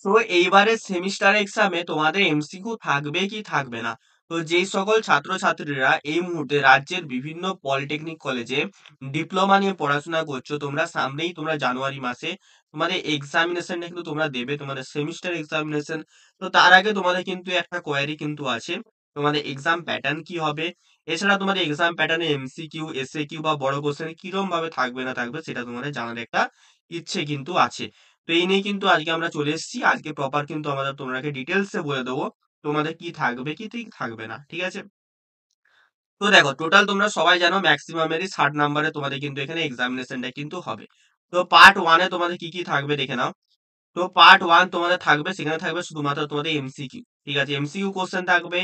তো এইবারে সেমিস্টার এক্সামে তোমাদের এমসিকিউ থাকবে কি থাকবে না? তো যেই সকল ছাত্রছাত্রীরা এই মুহূর্তে রাজ্যের বিভিন্ন পলিটেকনিক কলেজে ডিপ্লোমা নিয়ে পড়াশোনা করছো, তোমরা সামনেই তোমরা জানুয়ারি মাসে তোমাদের এক্সামিনেশনটা কিন্তু তোমরা দেবে, তোমাদের সেমিস্টার এক্সামিনেশন। তো তার আগে তোমাদের কিন্তু একটা কোয়ারি কিন্তু আছে, তোমাদের এক্সাম প্যাটার্ন কি হবে, এছাড়া তোমাদের এক্সাম প্যাটার্নে এমসিকিউ, এসএকিউ বা বড় কোশ্চেন কিরম ভাবে থাকবে না থাকবে সেটা তোমাদের জানার একটা ইচ্ছে কিন্তু আছে। তো এই নিয়ে কিন্তু আজকে আমরা চলে এসেছি, আজকে প্রপার কিন্তু আমাদের তোমাকে ডিটেলসে বলে দেবো তোমাদের কি থাকবে কি ঠিক থাকবে না, ঠিক আছে? তো দেখো, টোটাল তোমরা সবাই জানো ম্যাক্সিমামেরই 60 নাম্বারে তোমাদের কিন্তু এখানে এক্সামিনেশনটা কিন্তু হবে। তো পার্ট ওয়ানে তোমাদের কি কি থাকবে দেখে নাও। তো পার্ট ওয়ান তোমাদের থাকবে, সেখানে থাকবে শুধুমাত্র তোমাদের এমসিকিউ, ঠিক আছে? এমসিকিউ কোশ্চেন থাকবে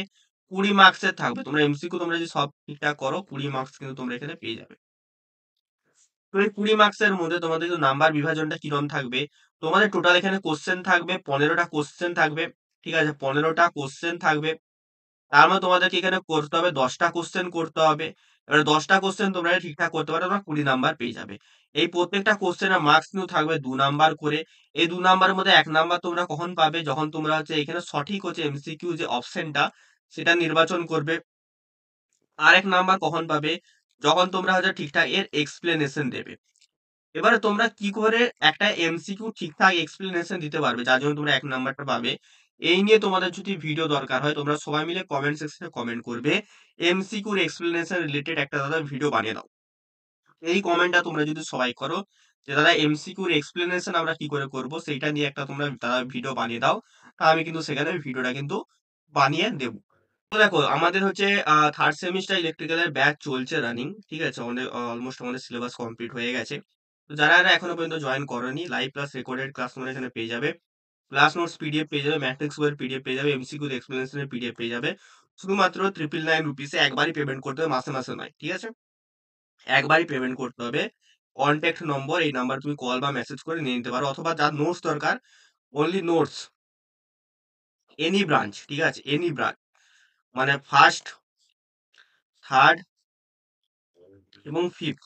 20 মার্কসের থাকবে। তোমরা এমসিকিউ তোমরা যদি সব ঠিকঠাক করো 20 মার্কস কিন্তু তোমরা এখানে পেয়ে যাবে। তো এই 20 মার্কসের মধ্যে তোমাদের কিন্তু নাম্বার বিভাজনটা কিরকম থাকবে, তোমাদের টোটাল এখানে কোশ্চেন থাকবে 15টা কোশ্চেন থাকবে, ঠিক আছে? 15টা কোশ্চেন থাকবে। তার মানে তোমাদেরকে এখানে করতে হবে 10টা কোশ্চেন করতে হবে। এবার 10টা কোশ্চেন তোমরা যদি ঠিকঠাক করতে পারো তোমরা 20 নাম্বার পেয়ে যাবে। এই প্রত্যেকটা কোশ্চেনের মার্কস কিন্তু থাকবে 2 নাম্বার করে। এই 2 নাম্বারের মধ্যে 1 নাম্বার তোমরা কখন পাবে, যখন তোমরা হচ্ছে এখানে সঠিক হচ্ছে এমসিকিউ যে অপশনটা সেটা নির্বাচন করবে। আর 1 নাম্বার কখন পাবে, যখন তোমরা হচ্ছে ঠিকঠাক এর এক্সপ্লেনেশন দেবে। এবারে তোমরা কি করে একটা এমসিকিউ ঠিকঠাক এক্সপ্লেনেশন দিতে পারবে যার জন্য তোমরা 1 নাম্বারটা পাবে, এই নিয়ে তোমাদের যদি ভিডিও দরকার হয় তোমরা সবাই মিলে কমেন্ট সেকশনে কমেন্ট করবে, এমসিকিউর এক্সপ্লেনেশন রিলেটেড একটা দাদা ভিডিও বানিয়ে দাও। এই কমেন্টটা তোমরা যদি সবাই করো যে দাদা এমসিকিউর এক্সপ্লেনেশন আমরা কি করে করব সেইটা নিয়ে একটা তোমরা দাদা ভিডিও বানিয়ে দাও, তা আমি কিন্তু সেখানে ভিডিওটা কিন্তু বানিয়ে দেব। তো দেখো, আমাদের হচ্ছে থার্ড সেমিস্টার ইলেকট্রিক্যালের ব্যাচ চলছে রানিং, ঠিক আছে? আমাদের অলমোস্ট আমাদের সিলেবাস কমপ্লিট হয়ে গেছে। তো যারা যারা এখনো পর্যন্ত জয়েন করোনি, লাইভ প্লাস রেকর্ডেড ক্লাস তোমরা এখানে পেয়ে যাবে, ক্লাস নোটস পিডিএফ পেয়ে যাবে, ম্যাট্রিক্স বইয়ের পিডিএফ পেয়ে যাবে, এমসিকিউ এক্সপ্লেনেশনের পিডিএফ পেয়ে যাবে। শুধুমাত্র 999 রুপিসে একবারই পেমেন্ট করতে হবে, মাসে মাসে নয়, ঠিক আছে? একবারই পেমেন্ট করতে হবে। কন্ট্যাক্ট নম্বর, এই নাম্বার তুমি কল বা মেসেজ করে নিয়ে নিতে পারো, অথবা যার নোটস দরকার, অনলি নোটস, এনি ব্রাঞ্চ, ঠিক আছে? এনি ব্রাঞ্চ, মানে ফার্স্ট, থার্ড এবং ফিফথ,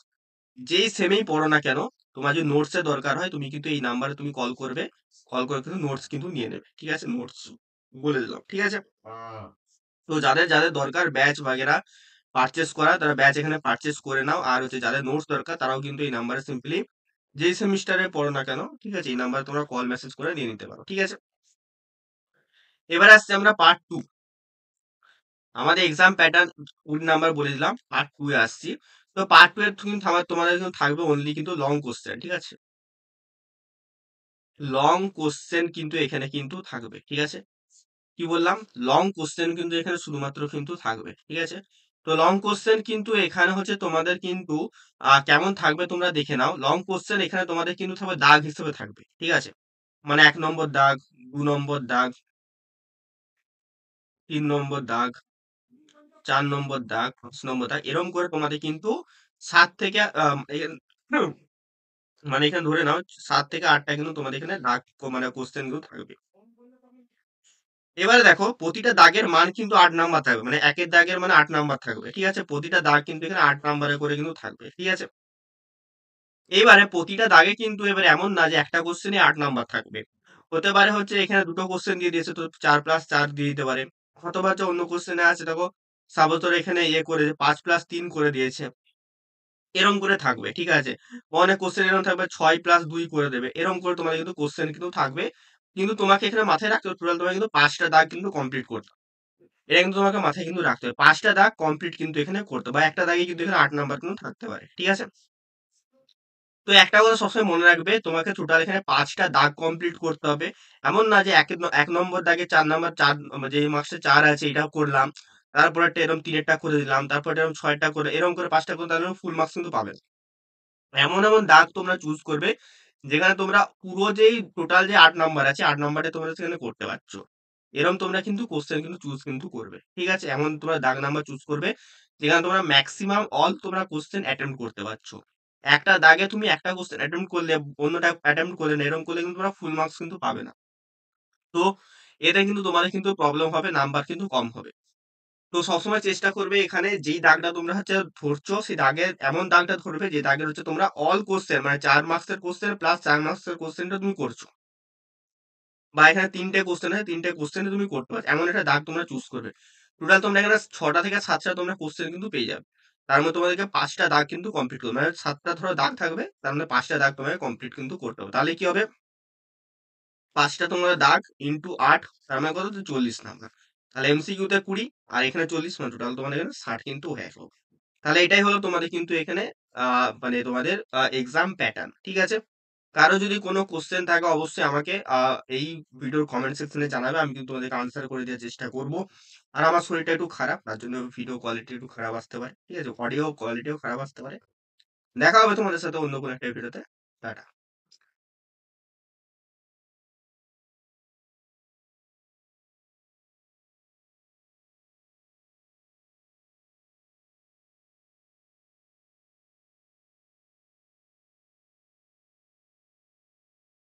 যেই সেমেই পড়ো না কেন, তোমার যদি নোটস এর দরকার হয় তুমি কিন্তু এই নাম্বারে তুমি কল করবে, কল করে কিন্তু নোটস কিন্তু নিয়ে নেবে, ঠিক আছে? নোটস বলে দিলাম, ঠিক আছে? তো যাদের যাদের দরকার ব্যাচ বাগেরা পারচেস করা, তারা ব্যাচ এখানে পারচেস করে নাও। আর হচ্ছে যাদের নোটস দরকার তারাও কিন্তু এই নাম্বারে সিম্পলি যেই সেমিস্টারে পড়ো না কেন, ঠিক আছে, এই নাম্বারে তোমরা কল মেসেজ করে নিয়ে নিতে পারো, ঠিক আছে? এবার আসছে আমরা পার্ট টু। আমাদের এক্সাম প্যাটার্ন 20 নাম্বার বলে দিলাম, পার্ট টু এ আসছি। তো পার্ট টু এর কিন্তু তোমাদের কিন্তু থাকবে অনলি কিন্তু লং কোশ্চেন, ঠিক আছে? লং কোশ্চেন কিন্তু এখানে কিন্তু থাকবে, ঠিক আছে? কি বললাম, লং কোশ্চেন কিন্তু এখানে শুধুমাত্র কিন্তু থাকবে, ঠিক আছে? তো লং কোশ্চেন কিন্তু এখানে হচ্ছে তোমাদের কিন্তু কেমন থাকবে তোমরা দেখে নাও। লং কোশ্চেন এখানে তোমাদের কিন্তু থাকবে দাগ হিসেবে থাকবে, ঠিক আছে? মানে 1 নম্বর দাগ, 2 নম্বর দাগ, 3 নম্বর দাগ, 4 নম্বর দাগ, 5 নম্বর দাগ, এরকম করে তোমাদের কিন্তু 7 থেকে মানে এখানে ধরে নাও 7 থেকে 8টা কিন্তু তোমাদের এখানে দাগ মানে কোশ্চেন গুলো থাকবে। এবারে দেখো, প্রতিটা দাগের মান কিন্তু 8 নাম্বার থাকবে, মানে একের দাগের মানে 8 নাম্বার থাকবে, ঠিক আছে? প্রতিটা দাগ কিন্তু এখানে 8 নাম্বারে করে কিন্তু থাকবে, ঠিক আছে? এবারে প্রতিটা দাগে কিন্তু এবারে এমন না যে একটা কোশ্চেনে 8 নাম্বার থাকবে। হতে পারে হচ্ছে এখানে দুটো কোশ্চেন দিয়ে দিয়েছে তো 4+4 দিয়ে দিতে পারে, অথবা হচ্ছে অন্য কোশ্চেনে আছে দেখো, সাপোজ ধরো এখানে ইয়ে করে 5+3 করে দিয়েছে, এরকম করে থাকবে, ঠিক আছে? অনেক কোশ্চেন এরকম থাকবে 6+2 করে দেবে, এরকম করে তোমাদের কিন্তু কোশ্চেন কিন্তু থাকবে। কিন্তু তোমাকে এখানে মাথায় রাখতে হবে টোটাল তোমাকে কিন্তু 5টা দাগ কিন্তু কমপ্লিট করতে হবে। এটা কিন্তু তোমাকে মাথায় কিন্তু রাখতে হবে, 5টা দাগ কমপ্লিট কিন্তু এখানে করতে হবে, বা একটা দাগে কিন্তু এখানে 8 নাম্বার কিন্তু থাকতে পারে, ঠিক আছে? তো একটা কথা সবসময় মনে রাখবে, তোমাকে টোটাল এখানে 5টা দাগ কমপ্লিট করতে হবে। এমন না যে 1 নম্বর দাগে 4 নাম্বার, 4 যে মার্কসে 4 আছে এটাও করলাম, তারপর একটা এরকম 3-এরটা করে দিলাম, তারপর এরকম 6টা করে, এরকম করে 5টা করে, তাহলে ফুল মার্কস কিন্তু পাবে না। এমন এমন দাগ তোমরা চুজ করবে যেখানে তোমরা পুরো যেই টোটাল যে 8 নাম্বার আছে 8 নাম্বারে তোমরা সেখানে করতে পারছো, এরকম তোমরা কিন্তু কোশ্চেন কিন্তু চুজ কিন্তু করবে, ঠিক আছে? এমন তোমরা দাগ নাম্বার চুজ করবে যেখানে তোমরা ম্যাক্সিমাম অল তোমরা কোশ্চেন অ্যাটেম্প্ট করতে পারছো। একটা দাগে তুমি একটা কোশ্চেন অ্যাটেম্প্ট করলে অন্যটা অ্যাটেম্প্ট করলে না, এরকম করলে কিন্তু তোমরা ফুল মার্কস কিন্তু পাবে না। তো এতে কিন্তু তোমাদের কিন্তু প্রবলেম হবে, নাম্বার কিন্তু কম হবে। তো সবসময় চেষ্টা করবে এখানে যেই দাগটা তোমরা হচ্ছে ধরছো সেই দাগের এমন দাগটা ধরবে যে দাগের হচ্ছে তোমরা অল কোশ্চেন মানে 4 মার্কসের কোশ্চেন প্লাস 4 মার্কসের কোশ্চেনটা তুমি করছো। বা এখানে ৩ টে কোয়েশ্চেন আছে, ৩ টে কোয়েশ্চেনে তুমি করতে পারছো। এমন একটা দাগ তোমরা চুজ করবে। টোটাল তোমরা এখানে ৬টা থেকে ৭টা তোমরা কোয়েশ্চেন কিন্তু পেয়ে যাবে। তার মধ্যে তোমাদেরকে ৫টা দাগ কিন্তু কমপ্লিট করতে হবে। মানে ৭টা ধরো দাগ থাকবে, তার মধ্যে ৫টা দাগ তোমাকে কমপ্লিট কিন্তু করতে হবে। তাহলে কি হবে? ৫টা তোমার দাগ ইনটু ৮, তার মানে কত? ৪০ নাম্বার। তাহলে এমসিকিউ তে ২০ আর এখানে ৪০, মানে টোটাল তোমাদের এখানে ৬০ কিন্তু হয়ে গেল। তাহলে এটাই হলো তোমাদের কিন্তু এখানে মানে তোমাদের এক্সাম প্যাটার্ন। ঠিক আছে? কারো যদি কোনো কোশ্চেন থাকে অবশ্যই আমাকে এই ভিডিওর কমেন্ট সেকশনে জানাবে। আমি কিন্তু তোমাদেরকে আনসার করে দেওয়ার চেষ্টা করব। আর আমার শরীরটা একটু খারাপ, তার জন্য ভিডিও কোয়ালিটি একটু খারাপ আসতে পারে। ঠিক আছে? অডিও কোয়ালিটিও খারাপ আসতে পারে। দেখা হবে তোমাদের সাথে অন্য কোনো একটা ভিডিওতে। টাটা।